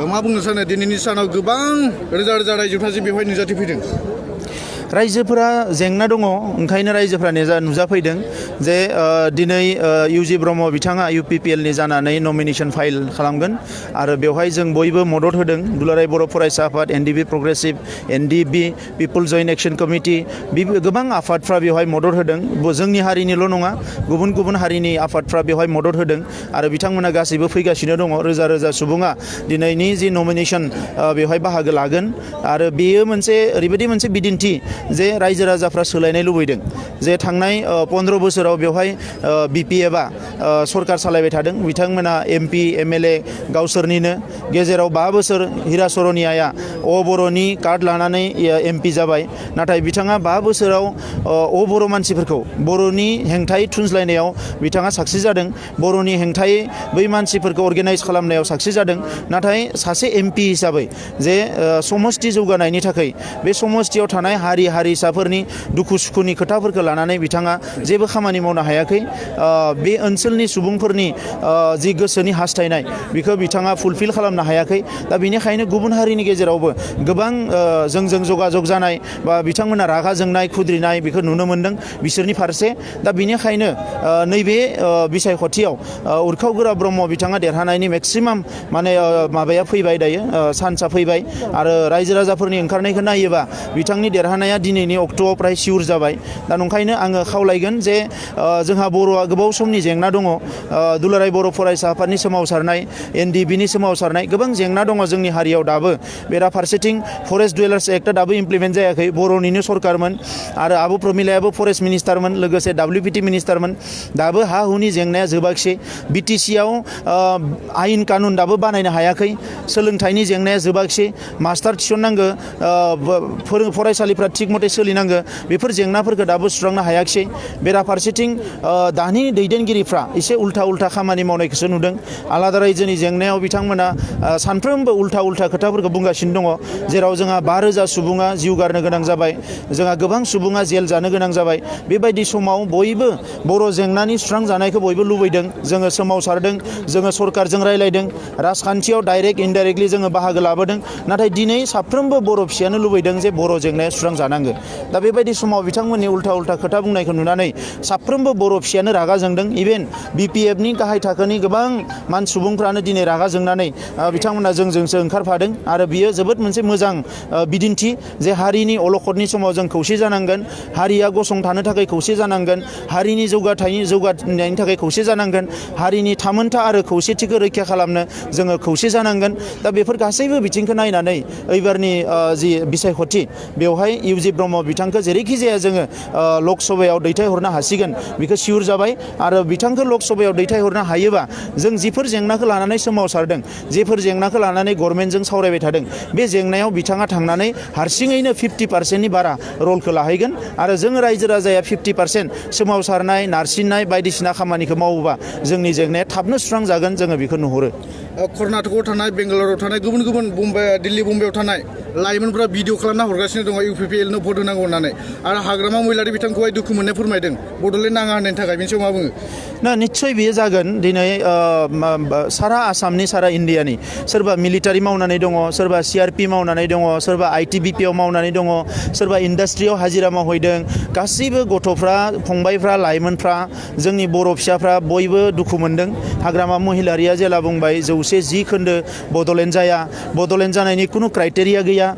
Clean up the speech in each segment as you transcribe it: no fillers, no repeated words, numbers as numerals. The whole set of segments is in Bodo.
मा बुंनो सानो दिनैनि सानाव गोबां रोजा रोजा रायजोफ्रा जे बेवहाय नुजाथिफैदों रायजोफोरा जेंना दङ ओंखायनो रायजोफोरा नुजाफैदों जे दिनै UG ब्रह्म बिथाङा UPPL नि जानानै नमिनेशन फाइल खालामगोन आरो बेवहाय जों बयबो मदद होदों दुलाराय बर' फरायसा आफाद NDB प्रग्रेसिभ NDB पिपल जयेन्ट एक्शन कमिटि गोबां आफादफ्रा बेवहाय मदद होदों जोंनि हारिनिल' नङा गुबुन गुबुन हारिनि आफादफ्रा बेवहाय मदद होदों आरो बिथांमोना गासैबो फैगासिनो दङ रोजा रोजा सुबुङा दिनैनि जि नमिनेशन बेवहाय बाहागो लागोन आरो बेयो मोनसे ओरैबायदि मोनसे बिदिन्थि जे रायजो राजाफ्रा सोलायनाय लुबैदों जे थांनाय 15 बोसोराव बेवहाय BPFआ सरकार सालायबाय थादों बिथांमोना MP MLA गावसोरनिनो गेजेराव 5 बोसोर हिरा सरनियाया बर'नि कार्ड लानानै MP जाबाय नाथाय बिथाङा 5 बोसोराव बर' मानसिफोरखौ बर'नि हेंथायै थुनज्लायनायाव बिथाङा साक्सेस जादों बर'नि हेंथायै बै मानसिफोरखौ अर्गेनाइज खालामनायाव साक्सेस जादों नाथाय सासे MP हिसाबै जे समष्टि जौगानायनि थाखाय बे समष्टियाव थानाय हारि हारिसाफोरनि दुखु सुखुनि खोथाफोरखौ लानानै बिथाङा जेबो खामानि मावनो हायाखै बे ओनसोलनि सुबुंफोरनि जि गोसोनि हास्थायनाय बेखौ बिथाङा फुलफिल खालामनो हायाखै दा बेनिखायनो गुबुन हारिनि गेजेरावबो गोबां जोंजों जगाजग जानाय बा बिथांमोना रागा जोंनाय खुद्रिनाय बेखौ नुनो मोन्दों बिसोरनि फारसे दा बेनिखायनो नैबे बिसायख'थियाव उरखाव गोरा ब्रह्म बिथाङा देरहानायनि मेक्सिमाम माने माबाया फैबाय दायो सान्सआ फैबाय आरो रायजो राजाफोरनि ओंखारनायखौ नायोबा बिथांनि देरहानाया दिनैनि अक्ट'आव प्राय सिउर जाबाय दा नंखायनो आङो खावलायगोन जे जोंहा बर'आ गोबाव समनि जेंना दङ दुलाराय बर' फरायसा आफादनि सोमावसारनाय NDBनि सोमावसारनाय गोबां जेंना दङ जोंनि हारियाव दाबो बेराफारसेथिं फरेस्ट डुवेलार्स एक्टआ दाबो इमप्लिमेन्ट जायाखै बर'निनो सरकारमोन आरो आब' प्रमिलायाबो फरेस्ट मिनिस्टारमोन लोगोसे WPT मिनिस्टारमोन दाबो हा हुनि जेंनाया जोबाखिसै BTCआव आयेन कानुन दाबो बानायनो हायाखै सोलोंथाइनि जेंनाया जोबाखिसै मास्टार थिसननांगौ फरायसालिफ्रा थिग मथे सोलिनांगौ बेफोर जेंनाफोरखौ दाबो सुस्रांनो हायाखिसै बेराफारसेथिं दानि दैदेनगिरिफ्रा एसे उल्था खामानि मावनायखौसो नुदों आलादा रायजोनि जेंनायाव बिथांमोना सानफ्रोमबो उल्था खोथाफोरखौ बुंगासिनो दङ जेराव जोंहा 5,000 सुबुङा जिउ गारनो गोनां जाबाय जोंहा गोबां सुबुङा जेल जानो गोनां जाबाय बेबायदि समाव बयबो बर' जेंनानि सुस्रांजानायखौ बयबो लुबैदों जोङो सोमावसारदों जोङो सरकारजों रायलायदों राजखान्थियाव डाइरेक्ट इनडाइरेक्टलि जोङो बाहागो लाबोदों नाथाय दिनै साफ्रोमबो बर' फिसायानो लुबैदों जे बर' जेंनाया सुस्रांजानांगौ दा बेबायदि समाव बिथांमोननि उल्था खोथा बुंनायखौ नुनानै साफ्रोमबो बर' फिसायानो रागा जोंदों इभेन BPFनि गाहाय थाखोनि गोबां सुबुंफ्रानो दिनै रागा जोंनानै बिथांमोना जोंजोंसो ओंखारफादों आरो बियो जोबोद मोनसे मोजां बिदिन्थि जे हारिनि अलखदनि समाव जों खौसे जानांगोन हारिया गसंथानो थाखाय खौसे जानांगोन हारिनि जौगानायनि थाखाय खौसे जानांगोन हारिनि थामोनथा आरो खौसेथिखौ रैखा खालामनो जोङो खौसे जानांगोन दा बेफोर गासैबो बिथिंखौ नायनानै एबारनि जि बिसायख'थि बेवहाय UG ब्रह्म बिथांखौ जेरैखि जाया जोङो लकसभायाव दैथायहरनो हासिगोन बेखौ सिउर जाबाय आरो बिथांखौ लकसभायाव दैथायहरनो हायोबा जों जिफोर जेंनाखौ लानानै सोमावसारदों जेफोर जेंनाखौ लानानै गभर्नमेन्टजों सावरायबाय थादों बे जेंनायाव बिथाङा थांनानै हारसिङैनो 50%नि बारा रलखौ लाहैगोन आरो जों रायजो राजाया 50% सोमावसारनाय नारसिननाय बायदिसिना खामानिखौ मावोबा जोंनि जेंनाया थाबनो सुस्रांजागोन जोङो बेखौ नुहुरो कर्नाटकआव थानाय बेंगालराव थानाय गुबुन गुबुन दिल्ली मुम्बाइआव थानाय लाइमोनफ्रा भिडिअ खालामना हरगासिनो दङ UPPLनो भट होनांगौ होननानै आरो हाग्रामा महिलारि बिथांखौहाय दुखु मोननाय फोरमायदों बड'लेण्ड नाङा होननायनि थाखाय बेनि सायाव मा बुङो ना निस्सय बेयो जागोन दिनै सारा आसामनि सारा इण्डियानि सोरबा मिलिटारि मावनानै दङ सोरबा CRP मावनानै दङ सोरबा ITBPआव मावनानै दङ सोरबा इन्डास्ट्रियाव हाजिरा मावहैदों गासैबो गथ'फ्रा फंबायफ्रा लाइमोनफ्रा जोंनि बर' फिसाफ्रा बयबो दुखु मोनदों हाग्रामा महिलारिया जेला बुंबाय 110 खोन्दो बड'लेण्ड जाया बड'लेण्ड जानायनि खुनु क्राइटेरिया गैया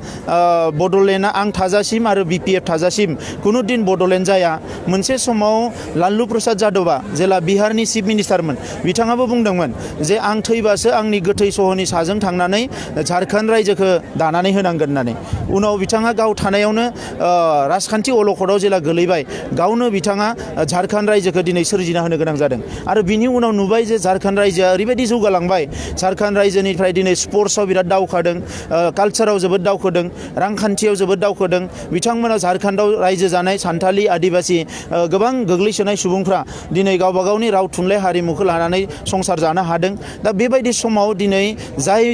बड'लेण्डआ आं थाजासिम आरो BPF थाजासिम खुनु दिन बड'लेण्ड जाया मोनसे समाव लालु प्रसाद जादबा जेला बिहारनि चिफ मिनिस्टारमोन बिथाङाबो बुंदोंमोन जे आं थैबासो आंनि गोथै सहनि साजों थांनानै झारखन्ड रायजोखौ दानानै होनांगोन होननानै उनाव बिथाङा गाव थानायावनो राजखान्थि अलखदाव जेला गोलैबाय गावनो बिथाङा झारखन्ड रायजोखौ दिनै सोरजिना होनो गोनां जादों आरो बिनि उनाव नुबाय जे झारखन्ड रायजोआ ओरैबायदि जौगालांबाय झारखन्ड रायजोनिफ्राय दिनै स्पर्ट्सआव बिराद दावखादों कालचाराव जोबोद दावखोदों रांखान्थियाव जोबोद दावखोदों बिथांमोना झारखंडआव रायजो जानाय सान्थालि आदिबासि गोबां गोग्लैसोनाय सुबुंफ्रा दिनै गावबा गावनि राव थुनलाइ हारिमुखौ लानानै संसार जानो हादों दा बेबायदि समाव दिनै जाय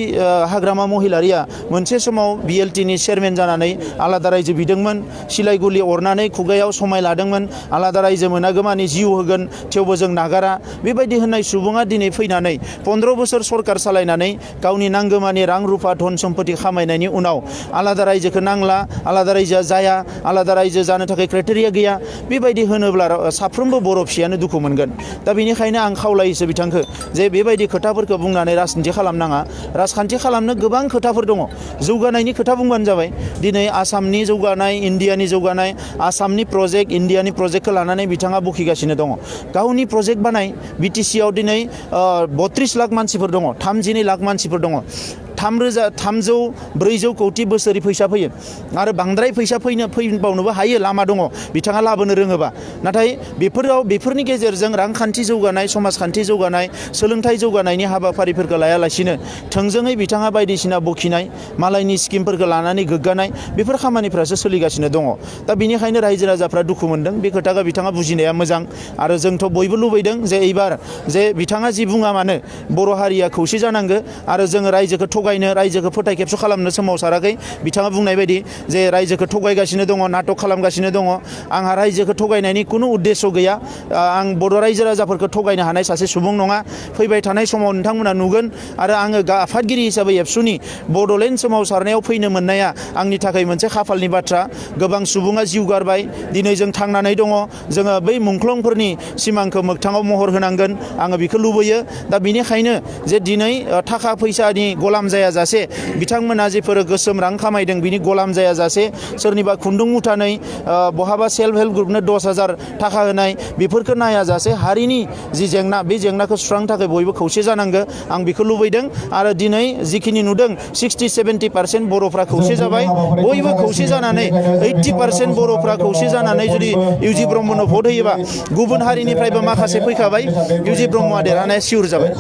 हाग्रामा महिलारिया मोनसे समाव BLTनि चेयारमेन जानानै आलादा रायजो बिदोंमोन सिलाइ गुलि अरनानै खुगायाव समाय लादोंमोन आलादा रायजो मोनागौमानि जिउ होगोन थेवबो जों नागारा बेबायदि होननाय सुबुङा दिनै फैनानै 15 बोसोर सरकार सालायनानै गावनि नांगौमानि रां रुफा धन सम्पति खामायनायनि उनाव आलादा रायजोखौ नांला आलादा रायजोआ जाया आलादा रायजो जानो थाखाय क्राइटेरिया गैया बेबायदि होनोब्ला साफ्रोमबो बर' फिसायानो दुखु मोनगोन दा बेनिखायनो आं खावलायोसो बिथांखौ जे बेबायदि खोथाफोरखौ बुंनानै राजनिति खालामनाङा राजखान्थि खालामनो गोबां खोथाफोर दङ जौगानायनि खोथा बुंबानो जाबाय दिनै आसामनि जौगानाय इन्डियानि जौगानाय आसामनि प्रजेक्ट इन्डियानि प्रजेक्टखौ लानानै बिथाङा बखिगासिनो दङ गावनि प्रजेक्ट बानाय BTC आव दिनै 32 लाख मानसिफोर दङ 32 लाख मानसिफोर दङ 300-400 कौटि बोसोरै फैसा फैयो आरो बांद्राय फैसा फैबावनोबो हायो लामा दङ बिथाङा लाबोनो रोङोबा नाथाय बेफोरनि गेजेरजों रांखान्थि जौगानाय समाजखान्थि जौगानाय सोलोंथाइ जौगानायनि हाबाफारिफोरखौ लायालासिनो थोंजोङै बिथाङा बायदिसिना बखिनाय मालायनि स्किमफोरखौ लानानै गोग्गानाय बेफोर खामानिफ्रासो सोलिगासिनो दङ दा बेनिखायनो रायजो राजाफ्रा दुखु मोनदों बे खोथाखौ बिथाङा बुजिनाया मोजां आरो जोंथ' बयबो लुबैदों जे एबार जे बिथाङा जि बुङा मानो बर' हारिया खौसे जानांगौ आरो जोङो रायजोखौ थगायनो रायजोखौ फोथाय खेबस' खालामनो सोमावसाराखै बिथाङा बुंनाय बायदि जे रायजोखौ थगायगासिनो दङ नाटक खालामगासिनो दङ आंहा रायजोखौ थगायनायनि खुनु उद्देश्य गैया आं बर' रायजो राजाफोरखौ थगायनो हानाय सासे सुबुं नङा फैबाय थानाय समाव नोंथांमोना नुगोन आरो आङो आफादगिरि हिसाबै ABSUनि बड'लेण्ड सोमावसारनायाव फैनो मोननाया आंनि थाखाय मोनसे खाफालनि बाथ्रा गोबां सुबुङा जिउ गारबाय दिनै जों थांनानै दङ जोङो बै मुंख्लंफोरनि सिमांखौ मोगथाङाव महर होनांगोन आङो बेखौ लुबैयो दा बेनिखायनो जे दिनै थाखा फैसानि गलाम जायाजासे बिथांमोना जेफोर गोसोम रां खामायदों बिनि गलाम जायाजासे सोरनिबा खुन्दुं मुथानै बहाबा सेल्फ हेल्प ग्रुपनो 10,000 थाखा होनाय बेफोरखौ नायाजासे हारिनि जि जेंना बे जेंनाखौ सुस्रांनो थाखाय बयबो खौसे जानांगौ आं बेखौ लुबैदों आरो दिनै जिखिनि नुदों 60-70% बर'फ्रा खौसे जाबाय बयबो खौसे जानानै 80% बर'फ्रा खौसे जानानै जुदि U.G ब्रह्मनो भट होयोबा गुबुन हारिनिफ्रायबो माखासे फैखाबाय U.G ब्रह्मआ देरहानाया सिउर जाबाय